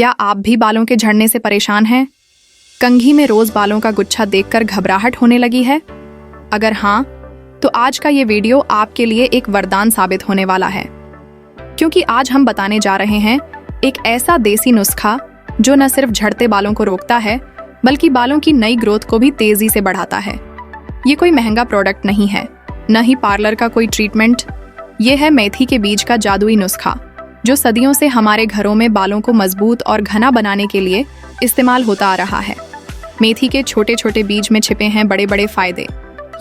क्या आप भी बालों के झड़ने से परेशान हैं? कंघी में रोज बालों का गुच्छा देखकर घबराहट होने लगी है? अगर हाँ, तो आज का ये वीडियो आपके लिए एक वरदान साबित होने वाला है, क्योंकि आज हम बताने जा रहे हैं एक ऐसा देसी नुस्खा जो न सिर्फ झड़ते बालों को रोकता है, बल्कि बालों की नई ग्रोथ को भी तेजी से बढ़ाता है। ये कोई महंगा प्रोडक्ट नहीं है, न ही पार्लर का कोई ट्रीटमेंट। ये है मेथी के बीज का जादुई नुस्खा, जो सदियों से हमारे घरों में बालों को मजबूत और घना बनाने के लिए इस्तेमाल होता आ रहा है। मेथी के छोटे छोटे बीज में छिपे हैं बड़े बड़े फायदे।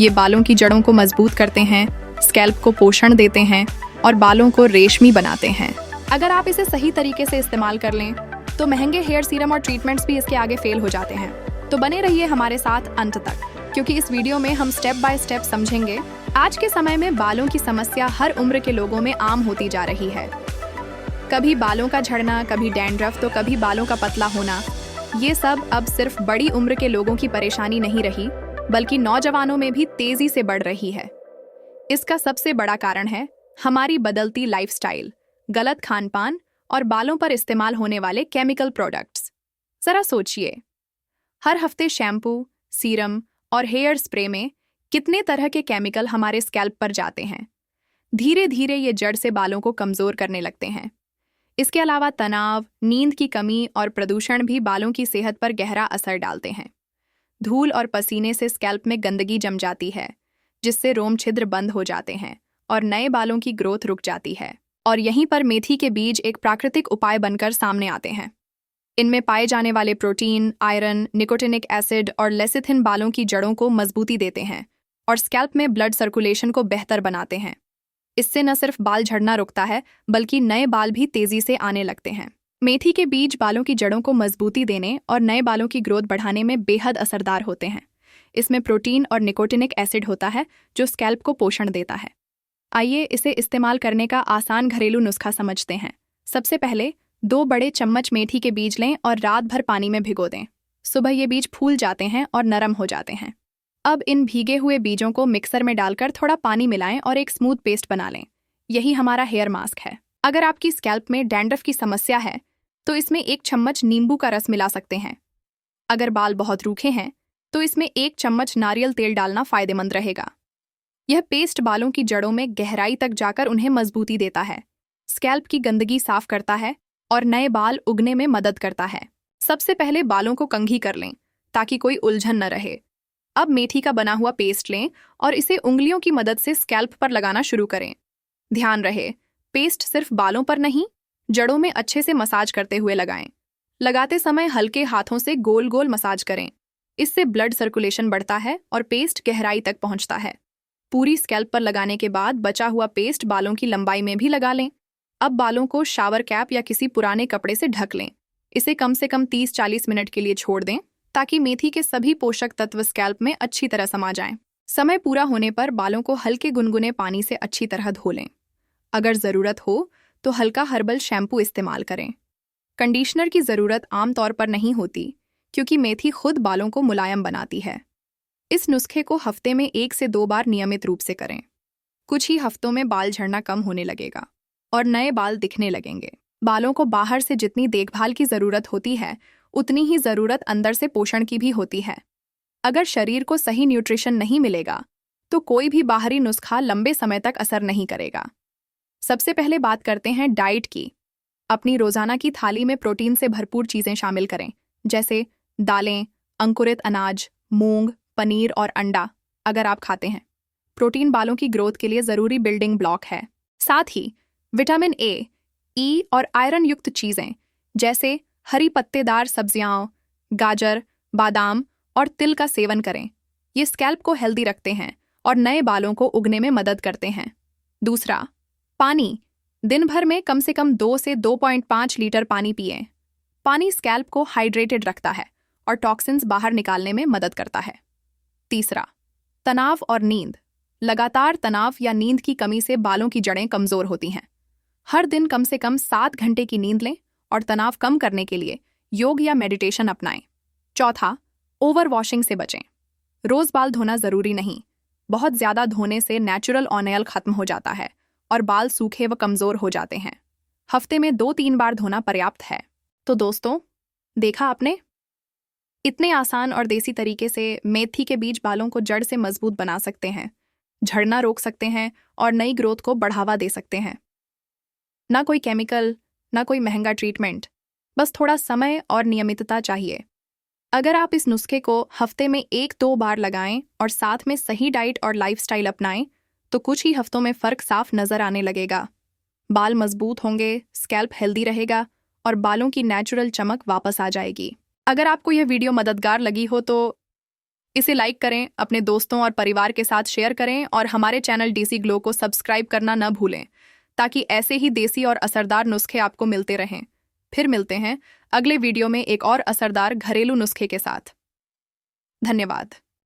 ये बालों की जड़ों को मजबूत करते हैं, स्कैल्प को पोषण देते हैं और बालों को रेशमी बनाते हैं। अगर आप इसे सही तरीके से इस्तेमाल कर लें तो महंगे हेयर सीरम और ट्रीटमेंट्स भी इसके आगे फेल हो जाते हैं। तो बने रहिए हमारे साथ अंत तक, क्योंकि इस वीडियो में हम स्टेप बाय स्टेप समझेंगे। आज के समय में बालों की समस्या हर उम्र के लोगों में आम होती जा रही है। कभी बालों का झड़ना, कभी डैंड्रफ, तो कभी बालों का पतला होना। ये सब अब सिर्फ बड़ी उम्र के लोगों की परेशानी नहीं रही, बल्कि नौजवानों में भी तेजी से बढ़ रही है। इसका सबसे बड़ा कारण है हमारी बदलती लाइफस्टाइल, गलत खानपान और बालों पर इस्तेमाल होने वाले केमिकल प्रोडक्ट्स। जरा सोचिए, हर हफ्ते शैम्पू, सीरम और हेयर स्प्रे में कितने तरह के केमिकल हमारे स्कैल्प पर जाते हैं। धीरे धीरे ये जड़ से बालों को कमजोर करने लगते हैं। इसके अलावा तनाव, नींद की कमी और प्रदूषण भी बालों की सेहत पर गहरा असर डालते हैं। धूल और पसीने से स्कैल्प में गंदगी जम जाती है, जिससे रोम छिद्र बंद हो जाते हैं और नए बालों की ग्रोथ रुक जाती है। और यहीं पर मेथी के बीज एक प्राकृतिक उपाय बनकर सामने आते हैं। इनमें पाए जाने वाले प्रोटीन, आयरन, निकोटिनिक एसिड और लेसिथिन बालों की जड़ों को मजबूती देते हैं और स्कैल्प में ब्लड सर्कुलेशन को बेहतर बनाते हैं। इससे न सिर्फ बाल झड़ना रुकता है, बल्कि नए बाल भी तेजी से आने लगते हैं। मेथी के बीज बालों की जड़ों को मजबूती देने और नए बालों की ग्रोथ बढ़ाने में बेहद असरदार होते हैं। इसमें प्रोटीन और निकोटिनिक एसिड होता है, जो स्कैल्प को पोषण देता है। आइए इसे इस्तेमाल करने का आसान घरेलू नुस्खा समझते हैं। सबसे पहले 2 बड़े चम्मच मेथी के बीज लें और रात भर पानी में भिगो दें। सुबह ये बीज फूल जाते हैं और नरम हो जाते हैं। अब इन भीगे हुए बीजों को मिक्सर में डालकर थोड़ा पानी मिलाएं और एक स्मूथ पेस्ट बना लें। यही हमारा हेयर मास्क है। अगर आपकी स्कैल्प में डैंड्रफ की समस्या है तो इसमें 1 चम्मच नींबू का रस मिला सकते हैं। अगर बाल बहुत रूखे हैं तो इसमें 1 चम्मच नारियल तेल डालना फायदेमंद रहेगा। यह पेस्ट बालों की जड़ों में गहराई तक जाकर उन्हें मजबूती देता है, स्कैल्प की गंदगी साफ करता है और नए बाल उगने में मदद करता है। सबसे पहले बालों को कंघी कर लें ताकि कोई उलझन न रहे। अब मेथी का बना हुआ पेस्ट लें और इसे उंगलियों की मदद से स्कैल्प पर लगाना शुरू करें। ध्यान रहे, पेस्ट सिर्फ बालों पर नहीं, जड़ों में अच्छे से मसाज करते हुए लगाएं। लगाते समय हल्के हाथों से गोल गोल मसाज करें। इससे ब्लड सर्कुलेशन बढ़ता है और पेस्ट गहराई तक पहुंचता है। पूरी स्कैल्प पर लगाने के बाद बचा हुआ पेस्ट बालों की लंबाई में भी लगा लें। अब बालों को शावर कैप या किसी पुराने कपड़े से ढक लें। इसे कम से कम 30-40 मिनट के लिए छोड़ दें, ताकि मेथी के सभी पोषक तत्व स्कैल्प में अच्छी तरह समा जाएं। समय पूरा होने पर बालों को हल्के गुनगुने पानी से अच्छी तरह धो लें। अगर ज़रूरत हो तो हल्का हर्बल शैम्पू इस्तेमाल करें। कंडीशनर की ज़रूरत आमतौर पर नहीं होती, क्योंकि मेथी खुद बालों को मुलायम बनाती है। इस नुस्खे को हफ्ते में 1 से 2 बार नियमित रूप से करें। कुछ ही हफ्तों में बाल झड़ना कम होने लगेगा और नए बाल दिखने लगेंगे। बालों को बाहर से जितनी देखभाल की ज़रूरत होती है, उतनी ही ज़रूरत अंदर से पोषण की भी होती है। अगर शरीर को सही न्यूट्रिशन नहीं मिलेगा तो कोई भी बाहरी नुस्खा लंबे समय तक असर नहीं करेगा। सबसे पहले बात करते हैं डाइट की। अपनी रोज़ाना की थाली में प्रोटीन से भरपूर चीज़ें शामिल करें, जैसे दालें, अंकुरित अनाज, मूंग, पनीर और अंडा। अगर आप खाते हैं, प्रोटीन बालों की ग्रोथ के लिए ज़रूरी बिल्डिंग ब्लॉक है। साथ ही विटामिन ए, ई और आयरन युक्त चीज़ें जैसे हरी पत्तेदार सब्जियां, गाजर, बादाम और तिल का सेवन करें। ये स्कैल्प को हेल्दी रखते हैं और नए बालों को उगने में मदद करते हैं। दूसरा, पानी। दिन भर में कम से कम 2 से 2.5 लीटर पानी पिएं। पानी स्कैल्प को हाइड्रेटेड रखता है और टॉक्सिन्स बाहर निकालने में मदद करता है। तीसरा, तनाव और नींद। लगातार तनाव या नींद की कमी से बालों की जड़ें कमज़ोर होती हैं। हर दिन कम से कम 7 घंटे की नींद लें और तनाव कम करने के लिए योग या मेडिटेशन अपनाएं। चौथा, ओवर वॉशिंग से बचें। रोज बाल धोना जरूरी नहीं। बहुत ज्यादा धोने से नेचुरल ऑयल खत्म हो जाता है और बाल सूखे व कमजोर हो जाते हैं। हफ्ते में 2-3 बार धोना पर्याप्त है। तो दोस्तों, देखा आपने, इतने आसान और देसी तरीके से मेथी के बीज बालों को जड़ से मजबूत बना सकते हैं, झड़ना रोक सकते हैं और नई ग्रोथ को बढ़ावा दे सकते हैं। ना कोई केमिकल, ना कोई महंगा ट्रीटमेंट, बस थोड़ा समय और नियमितता चाहिए। अगर आप इस नुस्खे को हफ्ते में 1-2 बार लगाएं और साथ में सही डाइट और लाइफस्टाइल अपनाएं, तो कुछ ही हफ्तों में फर्क साफ नजर आने लगेगा। बाल मजबूत होंगे, स्कैल्प हेल्दी रहेगा और बालों की नेचुरल चमक वापस आ जाएगी। अगर आपको यह वीडियो मददगार लगी हो तो इसे लाइक करें, अपने दोस्तों और परिवार के साथ शेयर करें और हमारे चैनल डीसी ग्लो को सब्सक्राइब करना न भूलें, ताकि ऐसे ही देसी और असरदार नुस्खे आपको मिलते रहें। फिर मिलते हैं अगले वीडियो में एक और असरदार घरेलू नुस्खे के साथ। धन्यवाद।